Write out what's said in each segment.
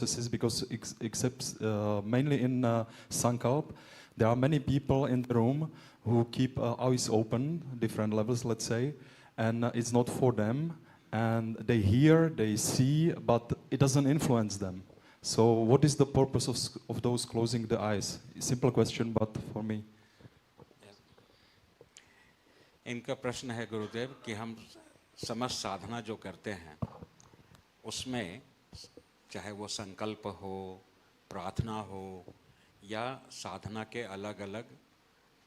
processes because except mainly in Sankalp, there are many people in the room who keep eyes open, different levels, let's say, and it's not for them. And they hear, they see, but it doesn't influence them. So what is the purpose of those closing the eyes? Simple question, but for me. इनका प्रश्न है गुरुदेव कि हम समस्त साधना जो करते हैं उसमें चाहे वो संकल्प हो, प्रार्थना हो या साधना के अलग अलग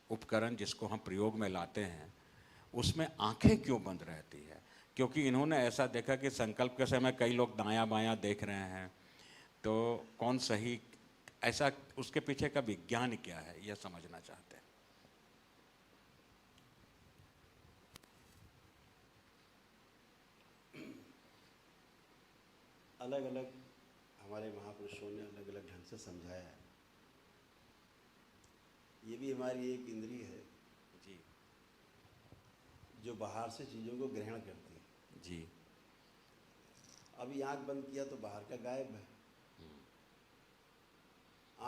उपकरण जिसको हम प्रयोग में लाते हैं, उसमें आंखें क्यों बंद रहती है? क्योंकि इन्होंने ऐसा देखा कि संकल्प के समय कई लोग दायां बायां देख रहे हैं, तो कौन सही, ऐसा उसके पीछे का विज्ञान क्या है, यह समझना चाहते हैं। अलग अलग हमारे महापुरुषों ने अलग अलग ढंग से समझाया है। ये भी हमारी एक इंद्रिय है जी, जो बाहर से चीज़ों को ग्रहण करती है। जी, अभी आंख बंद किया तो बाहर का गायब है।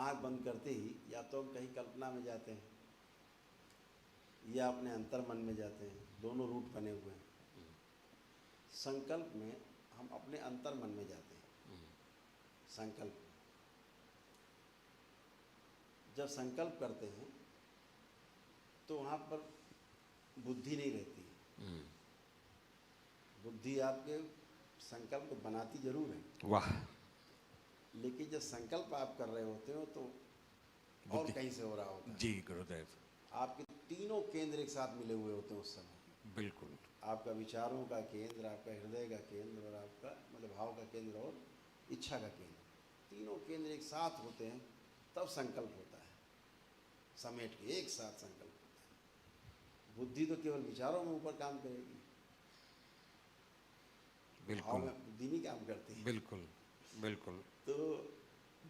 आंख बंद करते ही या तो हम कहीं कल्पना में जाते हैं या अपने अंतर मन में जाते हैं, दोनों रूट बने हुए हैं। संकल्प में हम अपने अंतर मन में जाते हैं। संकल्प जब संकल्प करते हैं तो वहाँ पर बुद्धि नहीं रहती है। बुद्धि आपके संकल्प को बनाती जरूर है, वाह, लेकिन जब संकल्प आप कर रहे होते हो तो और कहीं से हो रहा होता है। जी गुरुदेव, आपके तीनों केंद्र एक साथ मिले हुए होते हैं उस समय। बिल्कुल, आपका विचारों का केंद्र, आपका हृदय का केंद्र और आपका मतलब भाव का केंद्र और इच्छा का केंद्र, तीनों केंद्र एक साथ होते हैं, तब संकल्प होता है। समेट के एक साथ संकल्प होता है। बुद्धि तो केवल विचारों में ऊपर काम करेगी, भाव बिल्कुल, में बुद्धि नहीं काम करती है। बिल्कुल, बिल्कुल। तो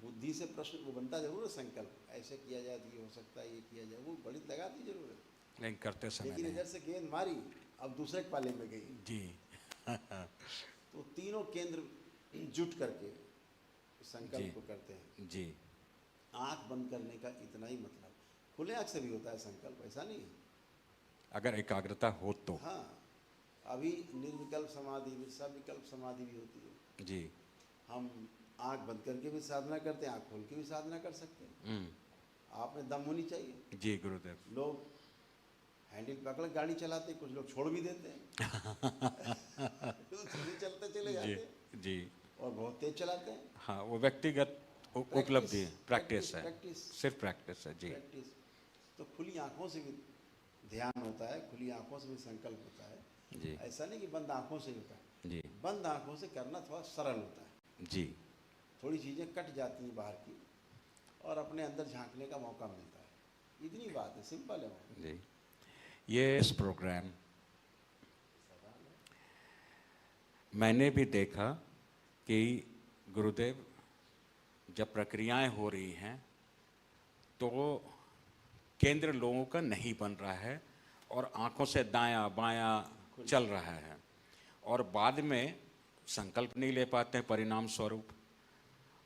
बुद्धि से प्रश्न वो बनता जरूर है, संकल्प ऐसे किया जाए तो ये हो सकता है, ये किया जाए, वो बड़ी लगाती जरूर है, लेकिन करते समय लेकिन नहीं। इधर से गेंद मारी, अब दूसरे के पाले में गई। जी तो तीनों केंद्र जुट करके संकल्प को करते हैं। जी, आंख बंद करने का इतना ही मतलब, खुले आंख से भी होता है संकल्प, ऐसा नहीं है। अगर एकाग्रता हो तो। हाँ, अभी निर्विकल्प समाधि में सविकल्प समाधि भी होती है। जी, हम आंख बंद करके भी साधना करते हैं, आंख खोल के भी साधना कर सकते हैं। आप में दम होनी चाहिए। जी गुरुदेव, लोग हैंडल पकड़ गाड़ी चलाते, कुछ लोग छोड़ भी देते हैं चलते चले जाते हैं जी, और बहुत तेज चलाते हैं। हाँ, वो व्यक्तिगत उपलब्धि, प्रैक्टिस है, सिर्फ प्रैक्टिस है। जी, प्रैक्टिस। तो खुली आंखों से भी ध्यान होता है, खुली आंखों से भी संकल्प होता है। जी, ऐसा नहीं कि बंद आंखों से होता है। जी, बंद आंखों से करना थोड़ा सरल होता है। जी, थोड़ी चीज़ें कट जाती हैं बाहर की और अपने अंदर झांकने का मौका मिलता है। इतनी बात है, सिंपल है वो। जी। ये इस प्रोग्राम मैंने भी देखा कि गुरुदेव जब प्रक्रियाएं हो रही हैं तो केंद्र लोगों का नहीं बन रहा है और आंखों से दायां बायां चल रहा है, और बाद में संकल्प नहीं ले पाते हैं परिणाम स्वरूप,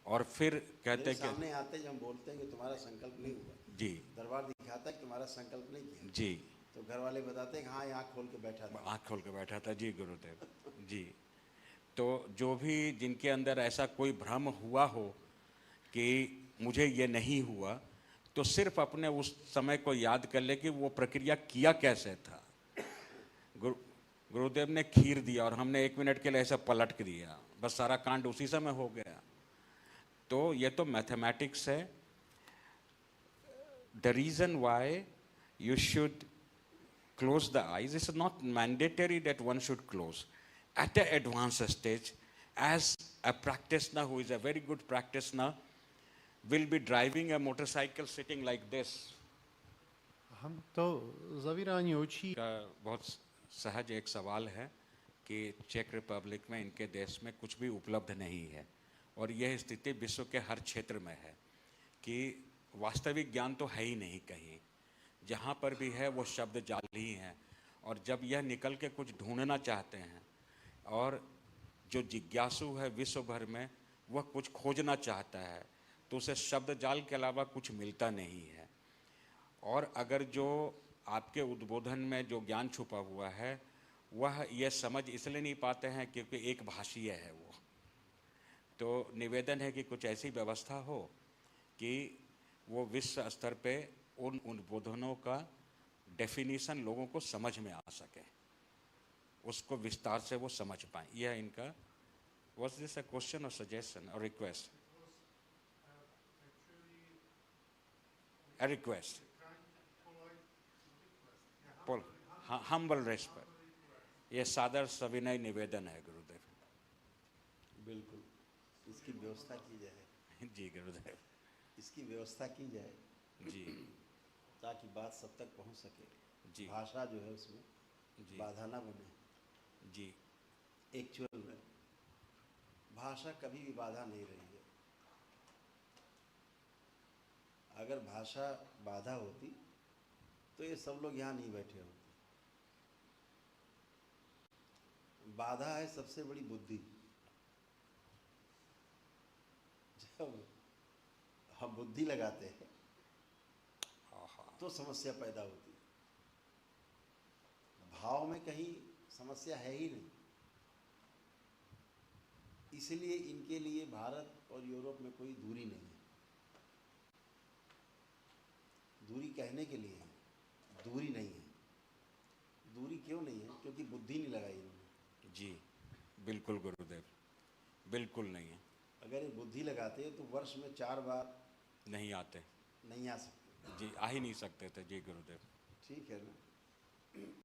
और फिर कहते हैं कि सामने आते हैं, जब हम बोलते हैं कि तुम्हारा संकल्प नहीं हुआ, जी, दरबार दिखाता है कि तुम्हारा संकल्प नहीं किया, जी, तो घर वाले बताते हैं कि हाँ, आँख खोल के बैठा था। आँख खोल के बैठा था। जी गुरुदेव जी। तो जो भी जिनके अंदर ऐसा कोई भ्रम हुआ हो कि मुझे ये नहीं हुआ, तो सिर्फ अपने उस समय को याद कर ले कि वो प्रक्रिया किया कैसे था। गुरुदेव ने खीर दिया और हमने 1 मिनट के लिए ऐसा पलट के दिया, बस सारा कांड उसी समय हो गया। तो ये तो मैथमेटिक्स है। The reason why you should close the eyes, it's not mandatory that one should close. At an advanced stage, as a practitioner who is a very good practitioner, will be driving a motorcycle sitting like this. हम तो zavírání očí का बहुत सहज एक सवाल है कि check Republic में, इनके देश में कुछ भी उपलब्ध नहीं है, और यह स्थिति विश्व के हर क्षेत्र में है कि वास्तविक ज्ञान तो है ही नहीं कहीं, जहाँ पर भी है वो शब्द जाल ही हैं। और जब यह निकल के कुछ ढूंढना चाहते हैं, और जो जिज्ञासु है विश्व भर में, वह कुछ खोजना चाहता है तो उसे शब्द जाल के अलावा कुछ मिलता नहीं है। और अगर जो आपके उद्बोधन में जो ज्ञान छुपा हुआ है वह यह समझ इसलिए नहीं पाते हैं क्योंकि एक भाषीय है वो। तो निवेदन है कि कुछ ऐसी व्यवस्था हो कि वो विश्व स्तर पे उन उद्बोधनों का डेफिनेशन लोगों को समझ में आ सके, उसको विस्तार से वो समझ पाए। यह इनका was this a question or suggestion or request? A request. Paul, humble request. ये सादर सविनय निवेदन है गुरुदेव। बिल्कुल, इसकी व्यवस्था की जाए। जी गुरुदेव। इसकी व्यवस्था की जाए जी ताकि बात सब तक पहुंच सके। जी भाषा जो है उसमें जी बाधा ना बने। जी एक्चुअल में भाषा कभी भी बाधा नहीं रही है। अगर भाषा बाधा होती तो ये सब लोग यहाँ नहीं बैठे होते। बाधा है सबसे बड़ी बुद्धि। जब हम बुद्धि लगाते हैं तो समस्या पैदा होती है। भाव में कहीं समस्या है ही नहीं। इसलिए इनके लिए भारत और यूरोप में कोई दूरी नहीं है। दूरी कहने के लिए है, दूरी नहीं है। दूरी क्यों नहीं है? क्योंकि बुद्धि नहीं लगाई इन्होंने। जी बिल्कुल गुरुदेव, बिल्कुल नहीं है। अगर ये बुद्धि लगाते तो वर्ष में 4 बार नहीं आते। नहीं आ सकते। जी आ ही नहीं सकते थे। जी गुरुदेव। ठीक है ना।